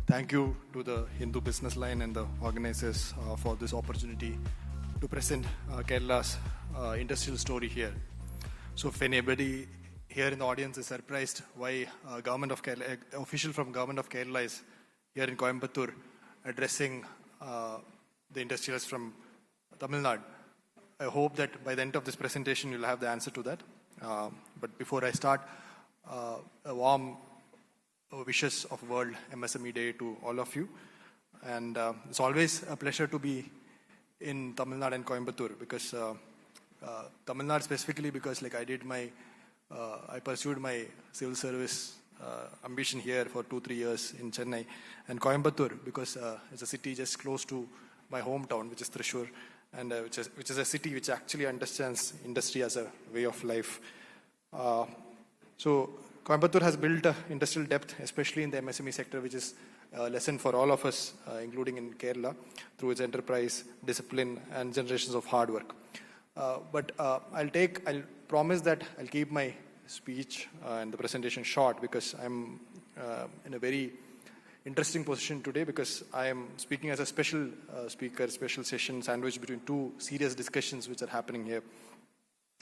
Thank you to the Hindu Business Line and the organizers for this opportunity to present Kerala's industrial story here. So if anybody here in the audience is surprised why government of Kerala, official from government of Kerala is here in Coimbatore addressing the industrialists from Tamil Nadu, I hope that by the end of this presentation you'll have the answer to that. But before I start, a warm wishes of World MSME Day to all of you. And it's always a pleasure to be in Tamil Nadu and Coimbatore because Tamil Nadu specifically because like I pursued my civil service ambition here for 2-3 years in Chennai, and Coimbatore because it's a city just close to my hometown, which is Thrissur, and which is a city which actually understands industry as a way of life. So Coimbatore has built industrial depth, especially in the MSME sector, which is a lesson for all of us, including in Kerala, through its enterprise, discipline, and generations of hard work. But I'll promise that I'll keep my speech and the presentation short because I'm in a very interesting position today because I am speaking as a special speaker, special session sandwiched between two serious discussions which are happening here.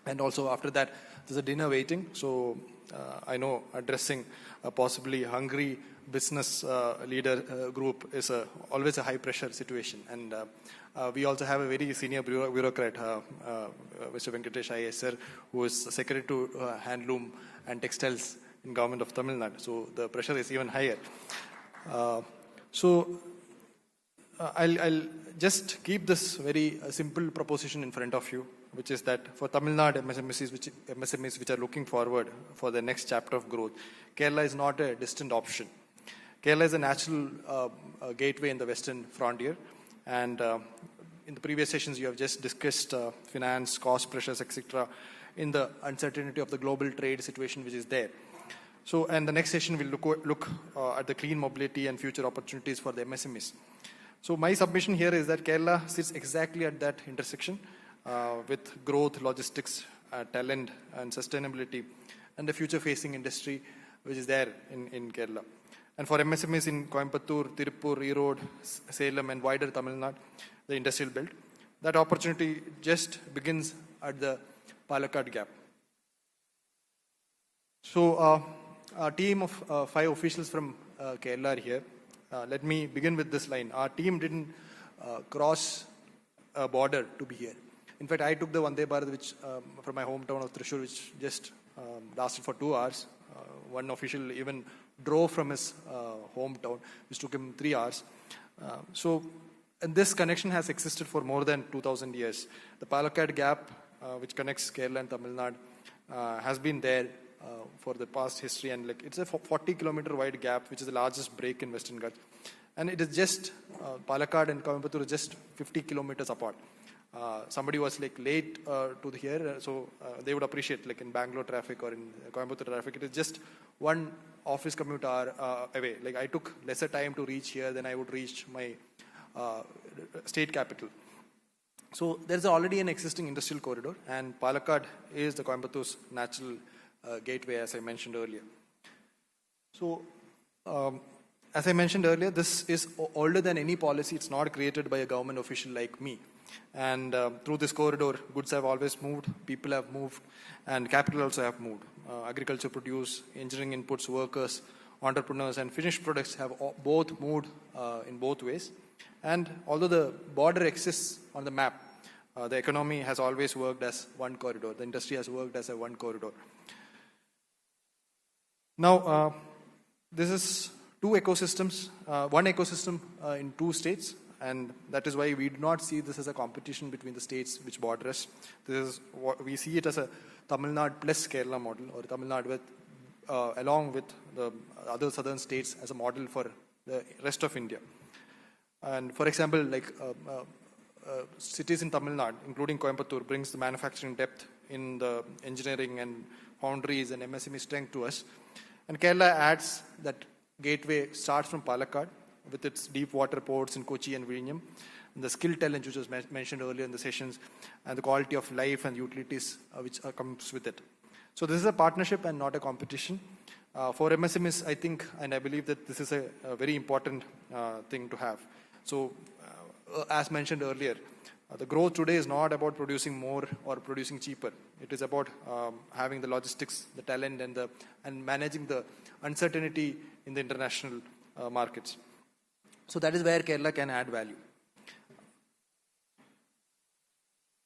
And also after that, there's a dinner waiting. So I know addressing a possibly hungry business leader group is always a high pressure situation. And we also have a very senior bureaucrat, Mr. Venkatesh IAS sir, who is Secretary to Handloom and Textiles in Government of Tamil Nadu. So the pressure is even higher. I'll just keep this very simple proposition in front of you, which is that for Tamil Nadu MSMEs which are looking forward for the next chapter of growth, Kerala is not a distant option. Kerala is a natural gateway in the western frontier, and in the previous sessions you have just discussed finance, cost pressures, etc. in the uncertainty of the global trade situation which is there. So, and the next session will look at the clean mobility and future opportunities for the MSMEs. So my submission here is that Kerala sits exactly at that intersection with growth, logistics, talent and sustainability and the future-facing industry which is there in Kerala. And for MSMEs in Coimbatore, Tirupur, Erode, Salem and wider Tamil Nadu, the industrial belt, that opportunity just begins at the Palakkad Gap. So our team of 5 officials from Kerala are here. Let me begin with this line. Our team didn't cross a border to be here. In fact, I took the Vande Bharat which, from my hometown of Thrissur, which just lasted for 2 hours. One official even drove from his hometown, which took him 3 hours. And this connection has existed for more than 2,000 years. The Palakkad Gap, which connects Kerala and Tamil Nadu, has been there for the past history, and like it's a 40-kilometer wide gap, which is the largest break in Western Ghats. And it is just Palakkad and Coimbatore are just 50 kilometers apart. Somebody was like late to here, so they would appreciate, like in Bangalore traffic or in Coimbatore traffic, it is just one office commute hour away. Like I took lesser time to reach here than I would reach my state capital. So there's already an existing industrial corridor, and Palakkad is the Coimbatore's natural gateway, as I mentioned earlier. So as I mentioned earlier, this is older than any policy. It's not created by a government official like me. And through this corridor, goods have always moved, people have moved, and capital also have moved. Agriculture produce, engineering inputs, workers, entrepreneurs, and finished products have both moved in both ways. And although the border exists on the map, the economy has always worked as one corridor. The industry has worked as a one corridor. Now, this is two ecosystems, one ecosystem in 2 states, and that is why we do not see this as a competition between the states which border us. This is what we see it as a Tamil Nadu plus Kerala model, or Tamil Nadu with, along with the other southern states as a model for the rest of India. And for example, like cities in Tamil Nadu, including Coimbatore, brings the manufacturing depth in the engineering and foundries and MSME strength to us. And Kerala adds that gateway starts from Palakkad with its deep water ports in Kochi and Vizhinjam, and the skill talent which was mentioned earlier in the sessions, and the quality of life and utilities which comes with it. So this is a partnership and not a competition. For MSMEs, I think, and I believe that this is a very important thing to have. So, as mentioned earlier, the growth today is not about producing more or producing cheaper. It is about having the logistics, the talent, and managing the uncertainty in the international markets. So that is where Kerala can add value.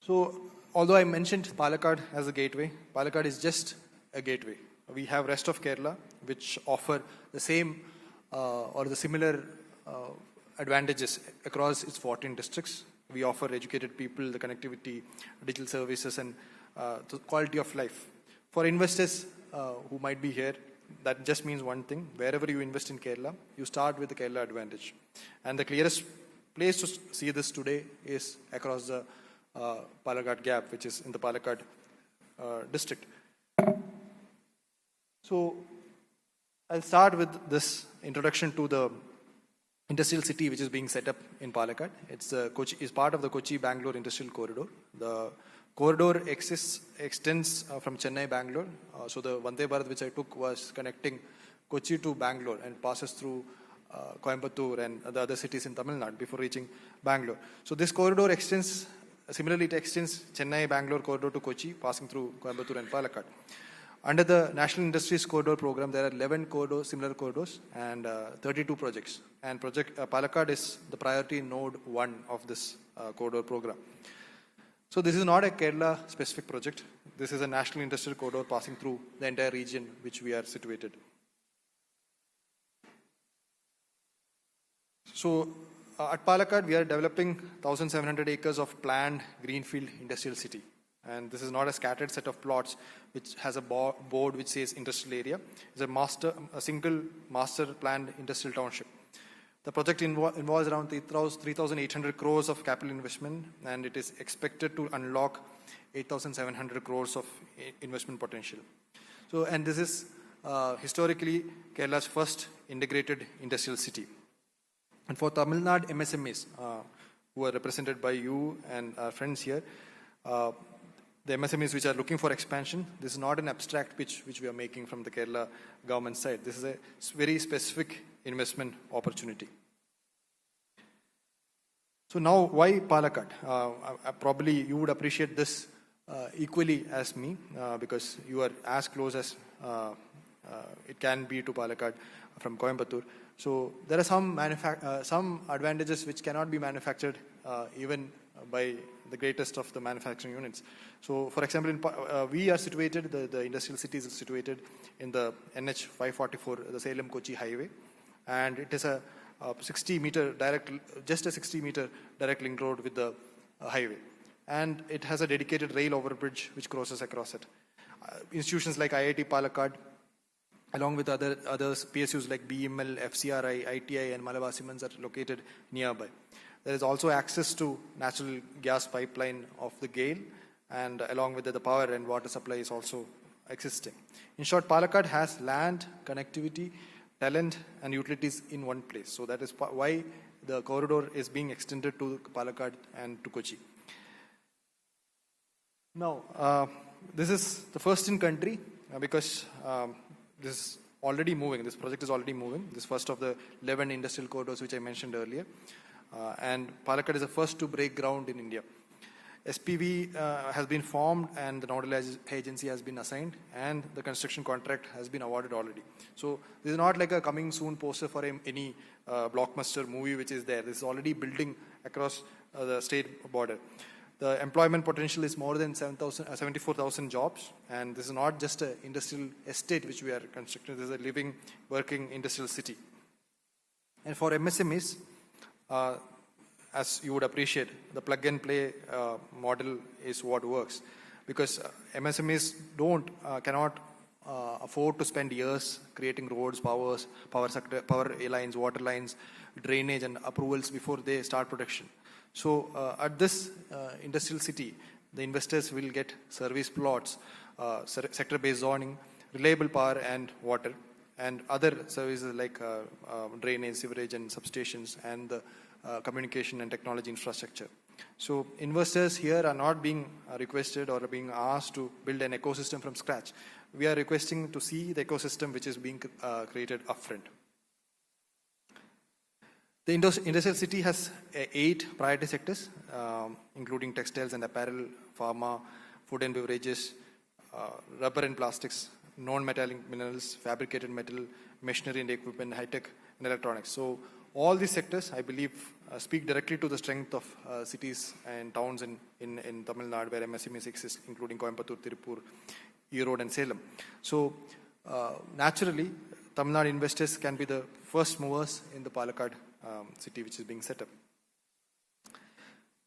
So, although I mentioned Palakkad as a gateway, Palakkad is just a gateway. We have rest of Kerala, which offer the same or the similar advantages across its 14 districts. We offer educated people, the connectivity, digital services, and the quality of life. For investors who might be here, that just means one thing. Wherever you invest in Kerala, you start with the Kerala advantage. And the clearest place to see this today is across the Palakkad Gap, which is in the Palakkad district. So, I'll start with this introduction to the industrial city which is being set up in Palakkad. It's part of the Kochi-Bangalore Industrial Corridor. The corridor extends from Chennai, Bangalore. So the Vande Bharat which I took was connecting Kochi to Bangalore and passes through Coimbatore and the other cities in Tamil Nadu before reaching Bangalore. So this corridor extends, similarly it extends Chennai-Bangalore corridor to Kochi, passing through Coimbatore and Palakkad. Under the National Industries Corridor Program, there are 11 similar corridors and 32 projects. And Palakkad is the priority node 1 of this corridor program. So this is not a Kerala-specific project. This is a National Industrial Corridor passing through the entire region which we are situated. So at Palakkad, we are developing 1,700 acres of planned greenfield industrial city. And this is not a scattered set of plots which has a board which says industrial area. It's a single master planned industrial township. The project involves around 3,800 crores of capital investment, and it is expected to unlock 8,700 crores of investment potential. So, and this is historically Kerala's first integrated industrial city. And for Tamil Nadu MSMEs, who are represented by you and our friends here, the MSMEs which are looking for expansion, this is not an abstract pitch which we are making from the Kerala government side. This is a very specific investment opportunity. So now, why Palakkad? Probably you would appreciate this equally as me because you are as close as it can be to Palakkad from Coimbatore. So there are some advantages which cannot be manufactured even by the greatest of the manufacturing units. So, for example, we are situated, the industrial city is situated in the NH 544, the Salem-Kochi highway, and it is a 60-meter direct link road with the highway. And it has a dedicated rail overbridge which crosses across it. Institutions like IIT Palakkad, along with other PSUs like BML, FCRI, ITI, and Malabar Cements are located nearby. There is also access to natural gas pipeline of the GAIL, and along with the power and water supply is also existing. In short, Palakkad has land, connectivity, talent, and utilities in one place. So that is why the corridor is being extended to Palakkad and to Kochi. Now, this is the first in country because this is already moving. This project is already moving. This first of the 11 industrial corridors which I mentioned earlier. And Palakkad is the first to break ground in India. SPV has been formed and the nodal agency has been assigned and the construction contract has been awarded already. So this is not like a coming soon poster for any blockbuster movie which is there. This is already building across the state border. The employment potential is more than 74,000 jobs, and this is not just an industrial estate which we are constructing. This is a living, working industrial city. And for MSMEs, as you would appreciate, the plug-and-play model is what works, because MSMEs cannot afford to spend years creating roads, power lines, water lines, drainage, and approvals before they start production. So at this industrial city, the investors will get service plots, sector-based zoning, reliable power and water, and other services like drainage, sewerage, and substations, and the communication and technology infrastructure. So investors here are not being requested or being asked to build an ecosystem from scratch. We are requesting to see the ecosystem which is being created upfront. The industrial city has 8 priority sectors, including textiles and apparel, pharma, food and beverages, rubber and plastics, non-metallic minerals, fabricated metal, machinery and equipment, high-tech and electronics. So all these sectors, I believe, speak directly to the strength of cities and towns in Tamil Nadu where MSMEs exist, including Coimbatore, Tirupur, Erode and Salem. So naturally, Tamil Nadu investors can be the first movers in the Palakkad city which is being set up.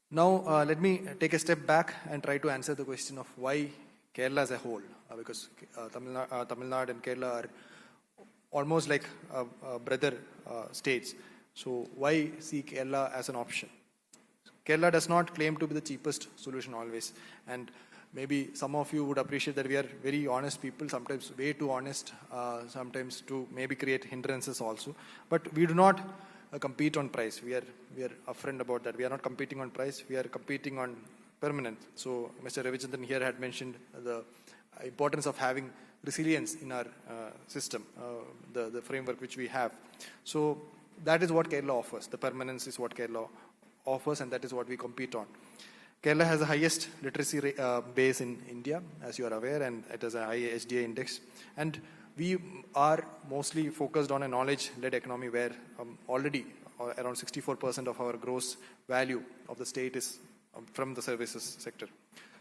Now, let me take a step back and try to answer the question of why Kerala as a whole, because Tamil Nadu and Kerala are almost like brother states. So why see Kerala as an option? Kerala does not claim to be the cheapest solution always, and maybe some of you would appreciate that we are very honest people, sometimes way too honest, sometimes to maybe create hindrances also. But we do not compete on price. We are upfront about that. We are not competing on price. We are competing on permanence. So Mr. Ravichandran here had mentioned the importance of having resilience in our system, the framework which we have. So that is what Kerala offers. The permanence is what Kerala offers, and that is what we compete on. Kerala has the highest literacy base in India, as you are aware, and it has a high HDI index. And we are mostly focused on a knowledge-led economy where already around 64% of our gross value of the state is from the services sector.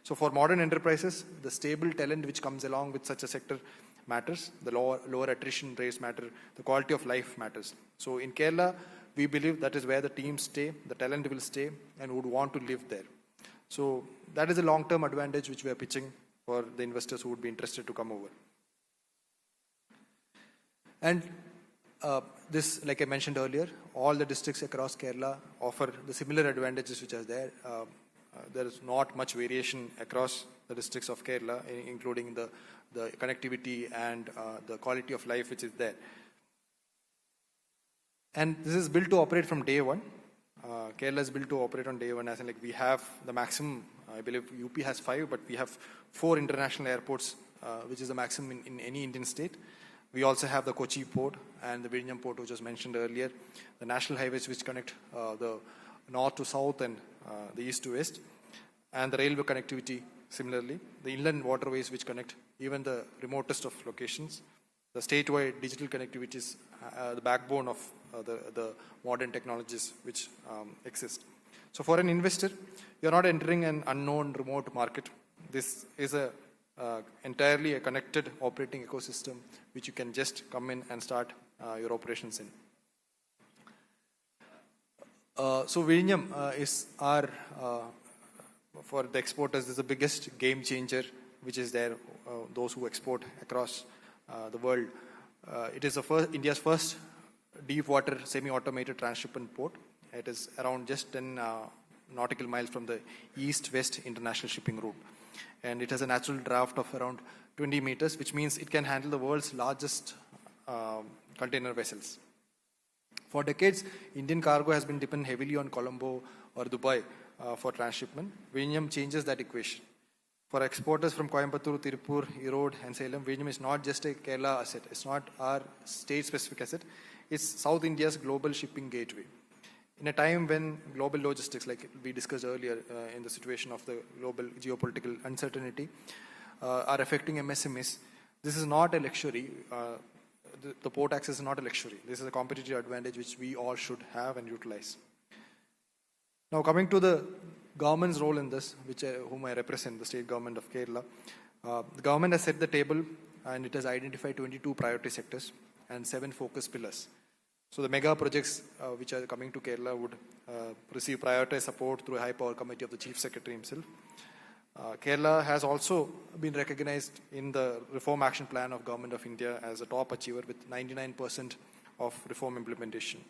So for modern enterprises, the stable talent which comes along with such a sector matters. The lower attrition rates matter. The quality of life matters. So in Kerala, we believe that is where the teams stay, the talent will stay, and would want to live there. So that is a long-term advantage which we are pitching for the investors who would be interested to come over. And this, like I mentioned earlier, all the districts across Kerala offer the similar advantages which are there. There is not much variation across the districts of Kerala, including the connectivity and the quality of life which is there. And this is built to operate from day one. Kerala is built to operate on day one, as in like we have the maximum, I believe UP has 5, but we have 4 international airports, which is the maximum in any Indian state. We also have the Kochi port and the Vijayan port, which was mentioned earlier, the national highways which connect the north to south and the east to west, and the railway connectivity similarly, the inland waterways which connect even the remotest of locations. The statewide digital connectivity is the backbone of the modern technologies which exist. So for an investor, you're not entering an unknown remote market. This is entirely a connected operating ecosystem which you can just come in and start your operations in. So Vijayan is our, for the exporters, is the biggest game changer which is there, those who export across the world. It is India's first deep water semi-automated transshipment port. It is around just 10 nautical miles from the east-west international shipping route. And it has a natural draft of around 20 meters, which means it can handle the world's largest container vessels. For decades, Indian cargo has been dependent heavily on Colombo or Dubai for transshipment. Vijayan changes that equation. For exporters from Coimbatore, Tirupur, Erode and Salem, Vijayan is not just a Kerala asset. It's not our state-specific asset. It's South India's global shipping gateway. In a time when global logistics, like we discussed earlier in the situation of the global geopolitical uncertainty, are affecting MSMEs, this is not a luxury. The port access is not a luxury. This is a competitive advantage which we all should have and utilize. Now coming to the government's role in this, whom I represent, the state government of Kerala, the government has set the table and it has identified 22 priority sectors and 7 focus pillars. So the mega projects which are coming to Kerala would receive prioritized support through a high power committee of the Chief Secretary himself. Kerala has also been recognized in the Reform Action Plan of Government of India as a top achiever with 99% of reform implementation.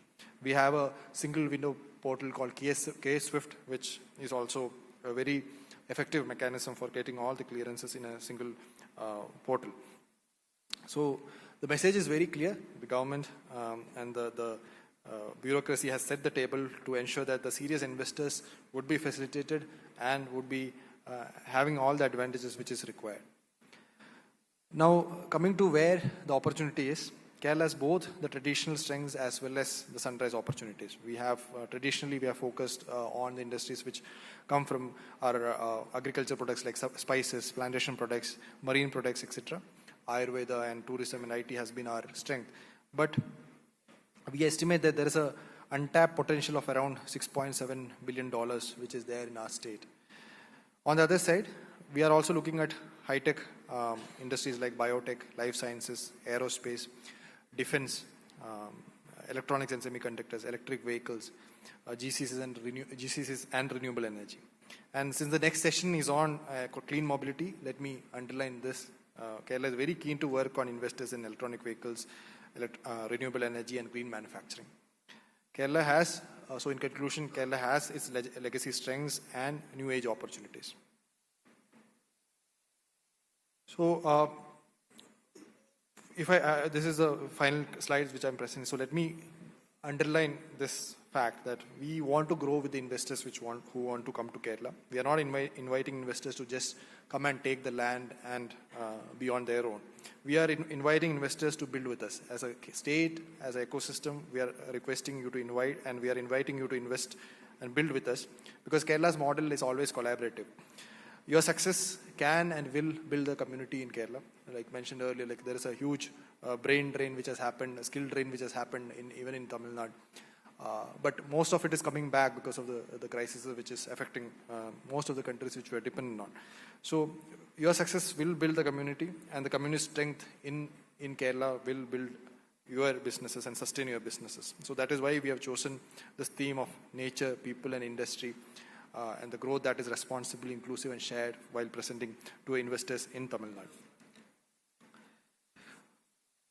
We have a single window portal called KSWIFT, which is also a very effective mechanism for getting all the clearances in a single portal. So the message is very clear. The government and the bureaucracy has set the table to ensure that the serious investors would be facilitated and would be having all the advantages which is required. Now, coming to where the opportunity is, Kerala has both the traditional strengths as well as the sunrise opportunities. We have traditionally we are focused on the industries which come from our agriculture products like spices, plantation products, marine products, etc. Ayurveda and tourism and IT has been our strength. But we estimate that there is a untapped potential of around $6.7 billion which is there in our state. On the other side, we are also looking at high-tech industries like biotech, life sciences, aerospace, defense, electronics and semiconductors, electric vehicles, GCCs and renewable energy. And since the next session is on clean mobility, let me underline this. Kerala is very keen to work on investors in electronic vehicles, renewable energy and green manufacturing. Kerala has, so in conclusion, Kerala has its legacy strengths and new age opportunities. So, this is the final slides which I'm presenting. So let me underline this fact that we want to grow with the investors who want to come to Kerala. We are not inviting investors to just come and take the land and be on their own. We are inviting investors to build with us. As a state, as an ecosystem, we are requesting you to invite and we are inviting you to invest and build with us because Kerala's model is always collaborative. Your success can and will build the community in Kerala. Like mentioned earlier, like there is a huge brain drain which has happened, a skill drain which has happened even in Tamil Nadu. But most of it is coming back because of the crisis which is affecting most of the countries which we are dependent on. So your success will build the community and the community strength in Kerala will build your businesses and sustain your businesses. So that is why we have chosen this theme of nature, people and industry and the growth that is responsible, inclusive and shared while presenting to investors in Tamil Nadu.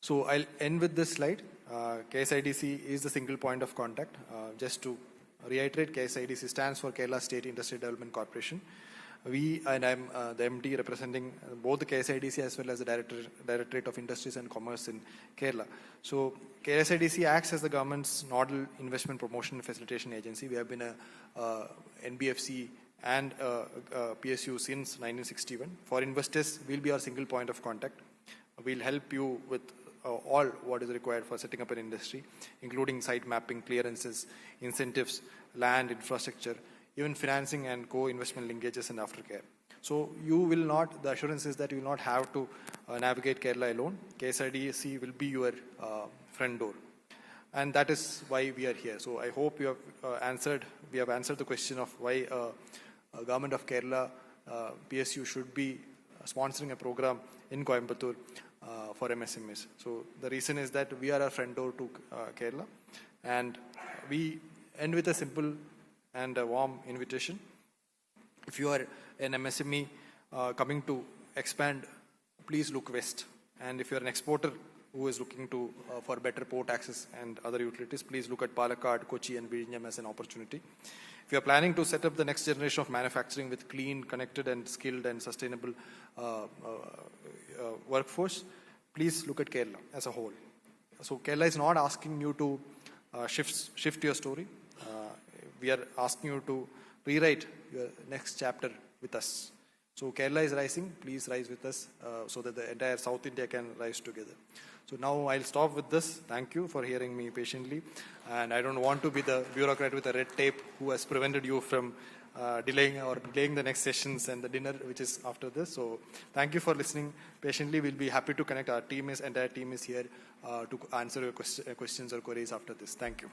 So I'll end with this slide. KSIDC is the single point of contact. Just to reiterate, KSIDC stands for Kerala State Industry Development Corporation. We and I'm the MD representing both the KSIDC as well as the Directorate of Industries and Commerce in Kerala. So KSIDC acts as the government's nodal investment promotion and facilitation agency. We have been a NBFC and PSU since 1961. For investors, we'll be our single point of contact. We'll help you with all what is required for setting up an industry, including site mapping, clearances, incentives, land, infrastructure, even financing and co-investment linkages and aftercare. So you will not, the assurance is that you will not have to navigate Kerala alone. KSIDC will be your front door. And that is why we are here. So I hope we have answered the question of why a government of Kerala PSU should be sponsoring a program in Coimbatore for MSMEs. So the reason is that we are a front door to Kerala, and we end with a simple and a warm invitation. If you are an MSME coming to expand, please look west. And if you are an exporter who is looking to for better port access and other utilities, please look at Palakkad, Kochi and Vijayan as an opportunity. If you are planning to set up the next generation of manufacturing with clean, connected and skilled and sustainable workforce, please look at Kerala as a whole. So Kerala is not asking you to shift your story. We are asking you to rewrite your next chapter with us. So Kerala is rising, please rise with us so that the entire South India can rise together. So now I'll stop with this. Thank you for hearing me patiently. And I don't want to be the bureaucrat with the red tape who has prevented you from delaying the next sessions and the dinner which is after this. So thank you for listening patiently. We'll be happy to connect. Our entire team is here to answer your questions or queries after this. Thank you.